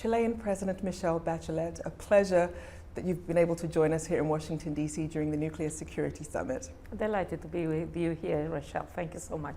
Chilean President Michelle Bachelet, a pleasure that you've been able to join us here in Washington, D.C. during the Nuclear Security Summit. Delighted to be with you here, Rachelle. Thank you so much.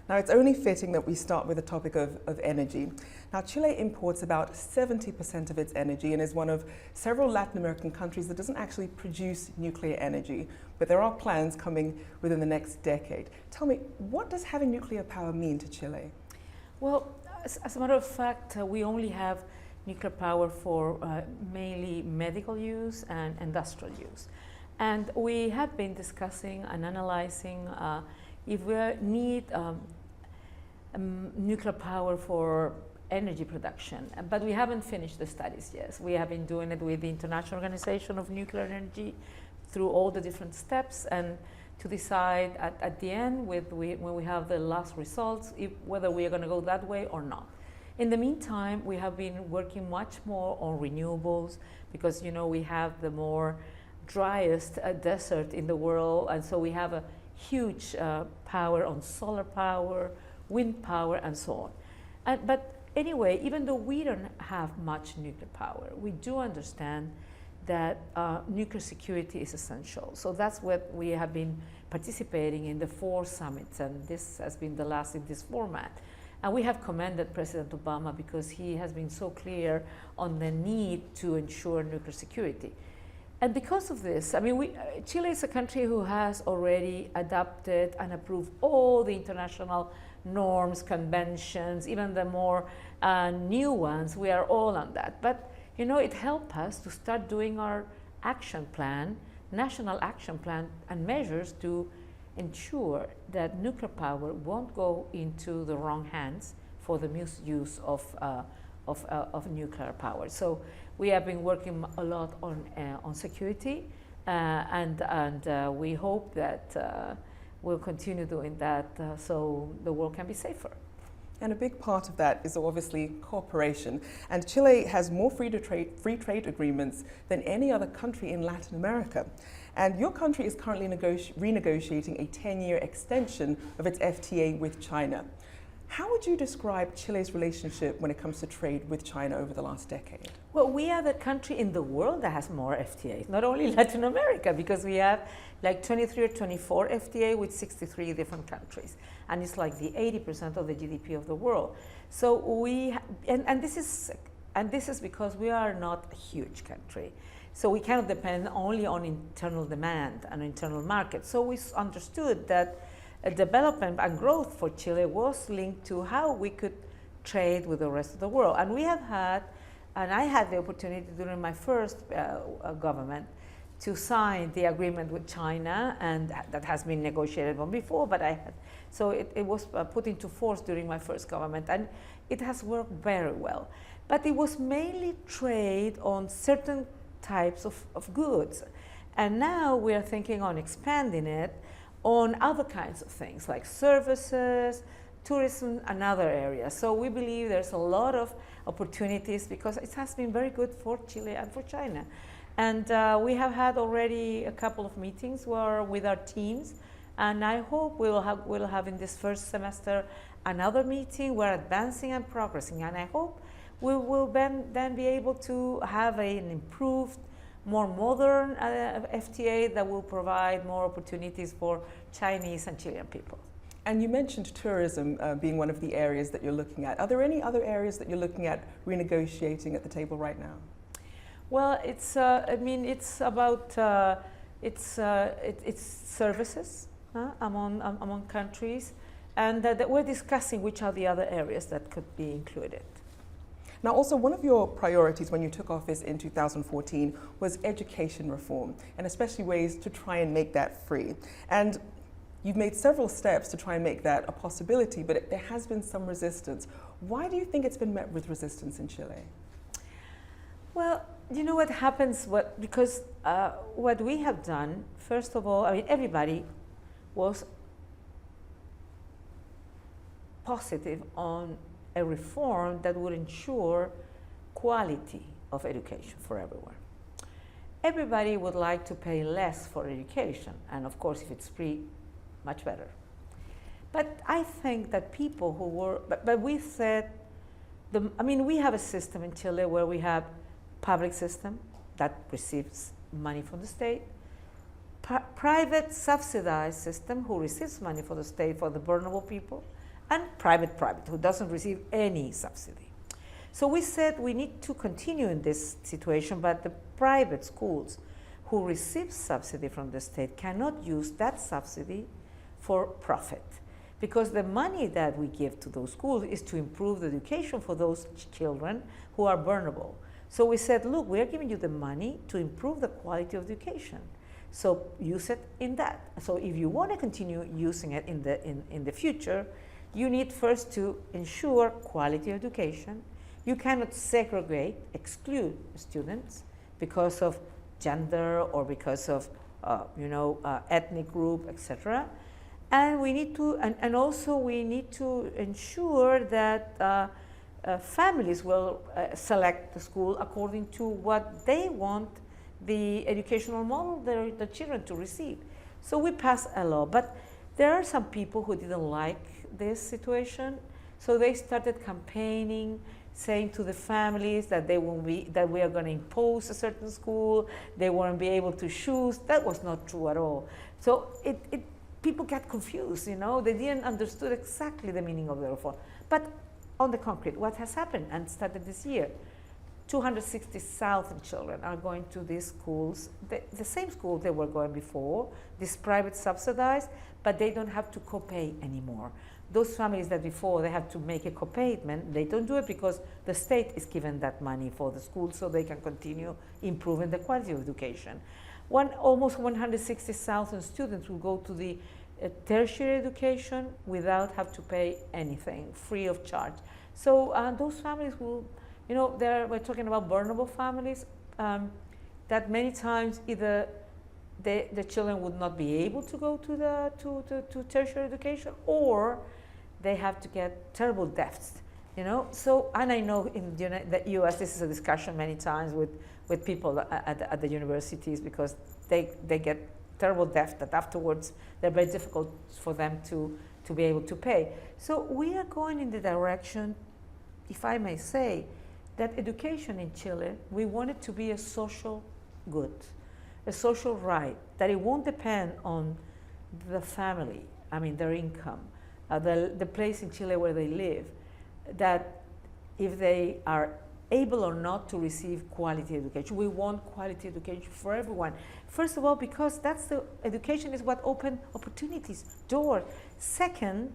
Now, it's only fitting that we start with the topic of energy. Now, Chile imports about 70% of its energy and is one of several Latin American countries that doesn't actually produce nuclear energy, but there are plans coming within the next decade. Tell me, what does having nuclear power mean to Chile? Well, as a matter of fact, we only have nuclear power for mainly medical use and industrial use. And we have been discussing and analyzing if we need nuclear power for energy production, but we haven't finished the studies yet. We have been doing it with the International Organization of Nuclear Energy through all the different steps, and to decide at the end when we have the last results whether we are going to go that way or not. In the meantime, we have been working much more on renewables because, you know, we have the more driest desert in the world, and so we have a huge power on solar power, wind power, and so on. But anyway, even though we don't have much nuclear power, we do understand that nuclear security is essential. So that's what we have been participating in the 4 summits, and this has been the last in this format. And we have commended President Obama because he has been so clear on the need to ensure nuclear security. And because of this, I mean, Chile is a country who has already adopted and approved all the international norms, conventions, even the more new ones. We are all on that. But, you know, it helped us to start doing our action plan, national action plan, and measures to ensure that nuclear power won't go into the wrong hands for the misuse of nuclear power. So we have been working a lot on security, and we hope that we'll continue doing that so the world can be safer. And a big part of that is obviously cooperation. And Chile has more free trade agreements than any other country in Latin America. And your country is currently renegotiating a 10-year extension of its FTA with China. How would you describe Chile's relationship when it comes to trade with China over the last decade? Well, we are the country in the world that has more FTAs, not only Latin America, because we have like 23 or 24 FTA with 63 different countries. And it's like the 80% of the GDP of the world. So this is because we are not a huge country. So we cannot depend only on internal demand and internal market. So we understood that development and growth for Chile was linked to how we could trade with the rest of the world. And we have had, and I had the opportunity during my first government to sign the agreement with China, and that has been negotiated on before, but so it was put into force during my first government, and it has worked very well. But it was mainly trade on certain types of goods. And now we are thinking on expanding it on other kinds of things like services, tourism, and other areas. So we believe there's a lot of opportunities because it has been very good for Chile and for China. And we have had already a couple of meetings with our teams, and I hope we'll have in this first semester another meeting. We're advancing and progressing, and I hope we will then be able to have an improved, more modern FTA that will provide more opportunities for Chinese and Chilean people. And you mentioned tourism being one of the areas that you're looking at. Are there any other areas that you're looking at renegotiating at the table right now? Well, it's about it's services among countries, and that we're discussing which are the other areas that could be included. Now, also, one of your priorities when you took office in 2014 was education reform, and especially ways to try and make that free. And you've made several steps to try and make that a possibility, but there has been some resistance. Why do you think it's been met with resistance in Chile? Well, you know what happens, because what we have done, first of all, I mean, everybody was positive on a reform that would ensure quality of education for everyone. Everybody would like to pay less for education, and of course, if it's free, much better. But I think that people who were, but we said we have a system in Chile where we have public system that receives money from the state, private subsidized system who receives money from the state for the vulnerable people, and private who doesn't receive any subsidy. So we said we need to continue in this situation, but the private schools who receive subsidy from the state cannot use that subsidy for profit, because the money that we give to those schools is to improve the education for those children who are vulnerable. So we said, look, we are giving you the money to improve the quality of education. So use it in that. So if you want to continue using it in the future, you need first to ensure quality education. You cannot segregate, exclude students because of gender or because of ethnic group, etc. And we need to, and also we need to ensure that families will select the school according to what they want the educational model their children to receive. So we passed a law, but there are some people who didn't like this situation, so they started campaigning, saying to the families that that we are going to impose a certain school, they won't be able to choose. That was not true at all. So people got confused, they didn't understand exactly the meaning of the reform. But on the concrete, what has happened and started this year? 260,000 children are going to these schools, the same school they were going before, this private subsidized, but they don't have to co-pay anymore. Those families that before they have to make a co-payment, they don't do it because the state is giving that money for the school so they can continue improving the quality of education. Almost 160,000 students will go to the tertiary education without have to pay anything, free of charge. So those families will, we're talking about vulnerable families that many times either the children would not be able to go to tertiary education, or they have to get terrible debts, So, and I know in the U.S. this is a discussion many times with people at the universities, because they get terrible debt that afterwards they're very difficult for them to be able to pay. So we are going in the direction, if I may say, that education in Chile, we want it to be a social good, a social right, that it won't depend on the family, their income, the place in Chile where they live, that if they are able or not to receive quality education. We want quality education for everyone. First of all, because education is what opens opportunities, door. Second,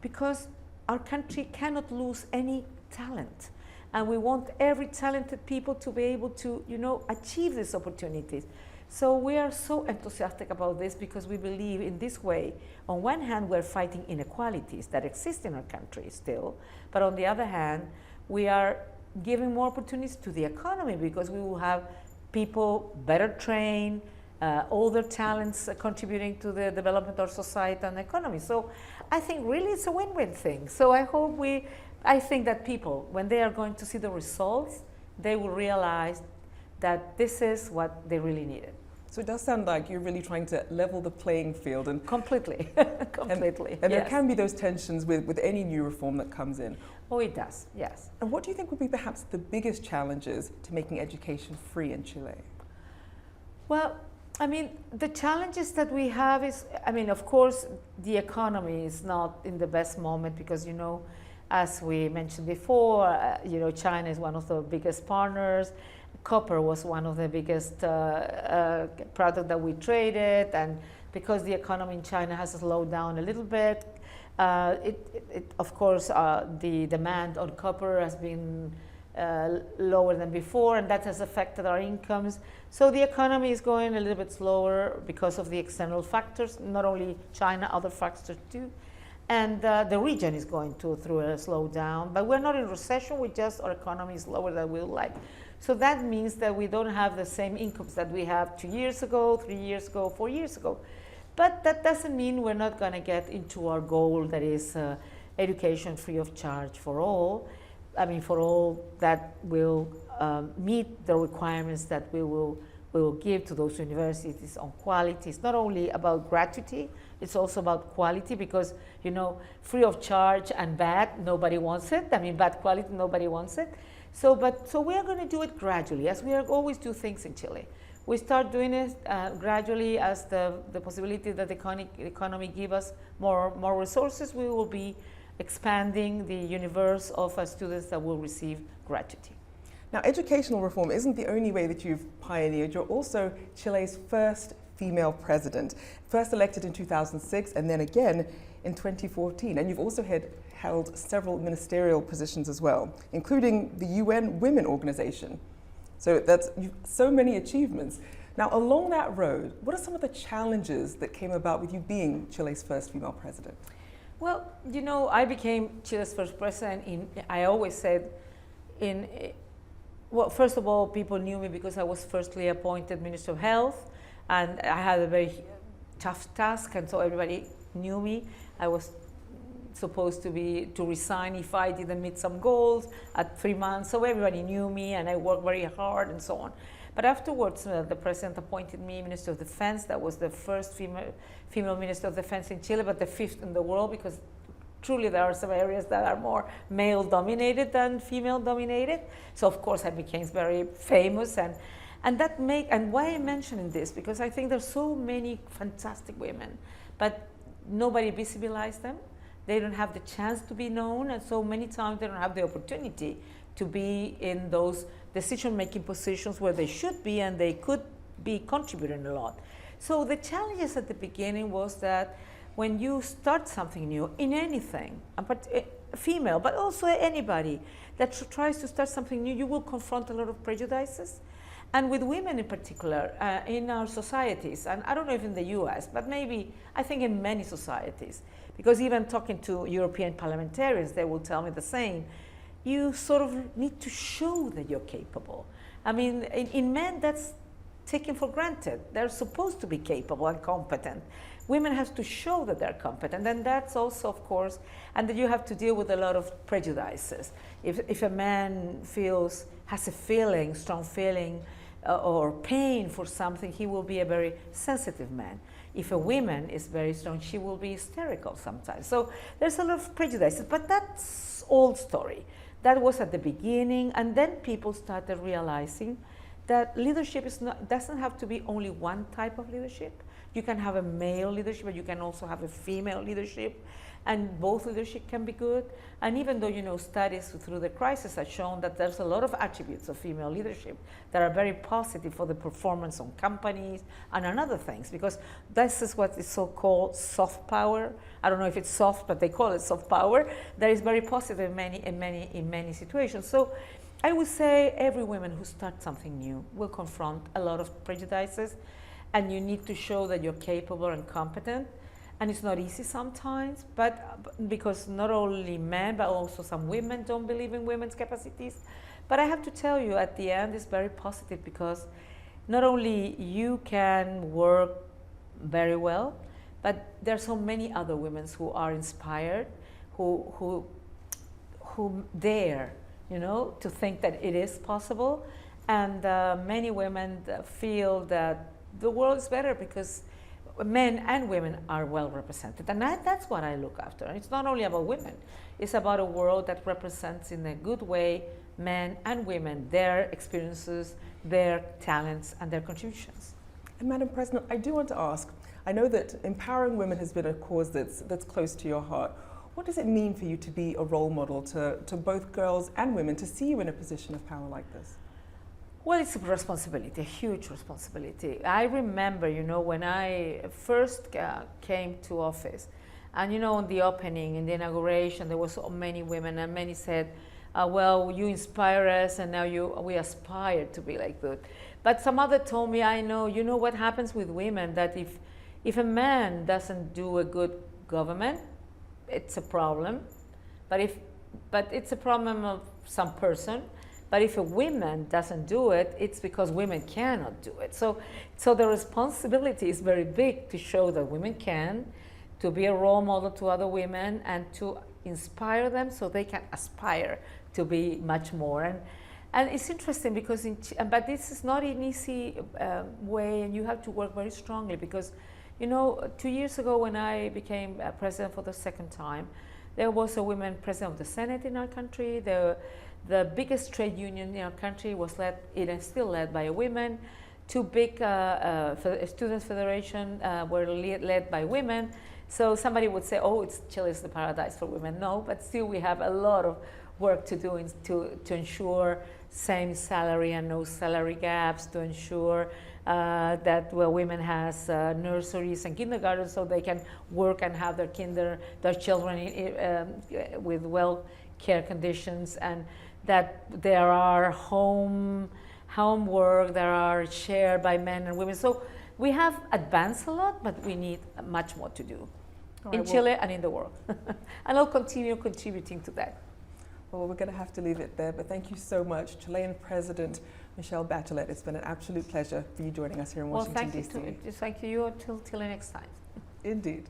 because our country cannot lose any talent. And we want every talented people to be able to, achieve these opportunities. So we are so enthusiastic about this because we believe in this way. On one hand, we're fighting inequalities that exist in our country still, but on the other hand, we are giving more opportunities to the economy because we will have people better trained, all their talents contributing to the development of society and economy. So I think really it's a win-win thing. So I think that people, when they are going to see the results, they will realize that this is what they really needed. So it does sound like you're really trying to level the playing field. And completely. And yes. There can be those tensions with any new reform that comes in. Oh, it does, yes. And what do you think would be perhaps the biggest challenges to making education free in Chile? Well, the challenges that we have is, of course, the economy is not in the best moment because, as we mentioned before, China is one of the biggest partners. Copper was one of the biggest product that we traded, and because the economy in China has slowed down a little bit, of course, the demand on copper has been lower than before, and that has affected our incomes. So the economy is going a little bit slower because of the external factors, not only China, other factors too. And the region is going through a slowdown, but we're not in recession, our economy is lower than we would like. So that means that we don't have the same incomes that we have 2 years ago, 3 years ago, 4 years ago. But that doesn't mean we're not going to get into our goal, that is education free of charge for all. For all that will meet the requirements that we will we will give to those universities on quality. It's not only about gratuity, it's also about quality, because, you know, free of charge and bad, nobody wants it. I mean, bad quality, nobody wants it. So we are going to do it gradually, as we always do things in Chile. We start doing it gradually as the possibility that the economy give us more resources. We will be expanding the universe of students that will receive gratuity. Now, educational reform isn't the only way that you've pioneered. You're also Chile's first female president, first elected in 2006 and then again in 2014. And you've also held several ministerial positions as well, including the UN Women Organization. So that's so many achievements. Now, along that road, what are some of the challenges that came about with you being Chile's first female president? Well, you know, I became Chile's first president I always said well, first of all, people knew me because I was firstly appointed Minister of Health, and I had a very tough task, and so everybody knew me. I was supposed to resign if I didn't meet some goals at 3 months, so everybody knew me, and I worked very hard and so on. But afterwards, the president appointed me Minister of Defense. That was the first female Minister of Defense in Chile, but the 5th in the world, because truly there are some areas that are more male-dominated than female-dominated. So of course I became very famous, and why I'm mentioning this, because I think there's so many fantastic women, but nobody visibilized them. They don't have the chance to be known, and so many times they don't have the opportunity to be in those decision-making positions where they should be, and they could be contributing a lot. So the challenges at the beginning was that when you start something new in anything, female, but also anybody that tries to start something new, you will confront a lot of prejudices. And with women in particular, in our societies, and I don't know if in the US, but maybe I think in many societies, because even talking to European parliamentarians, they will tell me the same. You sort of need to show that you're capable. I mean, in men, that's taken for granted. They're supposed to be capable and competent. Women have to show that they're competent, and that's also, of course, and that you have to deal with a lot of prejudices. If a man has a feeling, strong feeling, or pain for something, he will be a very sensitive man. If a woman is very strong, she will be hysterical sometimes. So there's a lot of prejudices, but that's old story. That was at the beginning, and then people started realizing that leadership doesn't have to be only one type of leadership. You can have a male leadership, but you can also have a female leadership, and both leadership can be good. And even though, you know, studies through the crisis have shown that there's a lot of attributes of female leadership that are very positive for the performance on companies and on other things, because this is what is so-called soft power. I don't know if it's soft, but they call it soft power. That is very positive in many situations. So I would say every woman who starts something new will confront a lot of prejudices, and you need to show that you're capable and competent. And it's not easy sometimes, but because not only men, but also some women don't believe in women's capacities. But I have to tell you, at the end, it's very positive, because not only you can work very well, but there are so many other women who are inspired, who dare, you know, to think that it is possible. And many women feel that the world is better because men and women are well represented. And that's what I look after. And it's not only about women. It's about a world that represents in a good way men and women, their experiences, their talents, and their contributions. And Madam President, I do want to ask, I know that empowering women has been a cause that's close to your heart. What does it mean for you to be a role model to both girls and women, to see you in a position of power like this? Well, it's a responsibility, a huge responsibility. I remember, you know, when I first came to office, and, you know, on the opening, in the inauguration, there were so many women, and many said, well, you inspire us, and now we aspire to be like that. But some other told me, I know, you know what happens with women, that if a man doesn't do a good government, it's a problem. But it's a problem of some person. But if a woman doesn't do it, it's because women cannot do it. So the responsibility is very big to show that women can, to be a role model to other women, and to inspire them so they can aspire to be much more. And it's interesting because, but this is not an easy way, and you have to work very strongly because, you know, 2 years ago when I became president for the second time, there was a woman president of the Senate in our country. The biggest trade union in our country was led, it is still led by a woman. Two big students' federation were led by women. So somebody would say, oh, Chile is the paradise for women. No, but still we have a lot of work to do to ensure same salary and no salary gaps, to ensure that women has nurseries and kindergartens so they can work and have their children with well care conditions, and that there are homework that are shared by men and women. So we have advanced a lot, but we need much more to do in Chile and in the world. And I'll continue contributing to that. Well, we're going to have to leave it there, but thank you so much, Chilean President Michelle Bachelet. It's been an absolute pleasure for you joining us here in Washington, D.C. Well, thank you. Until next time. Indeed.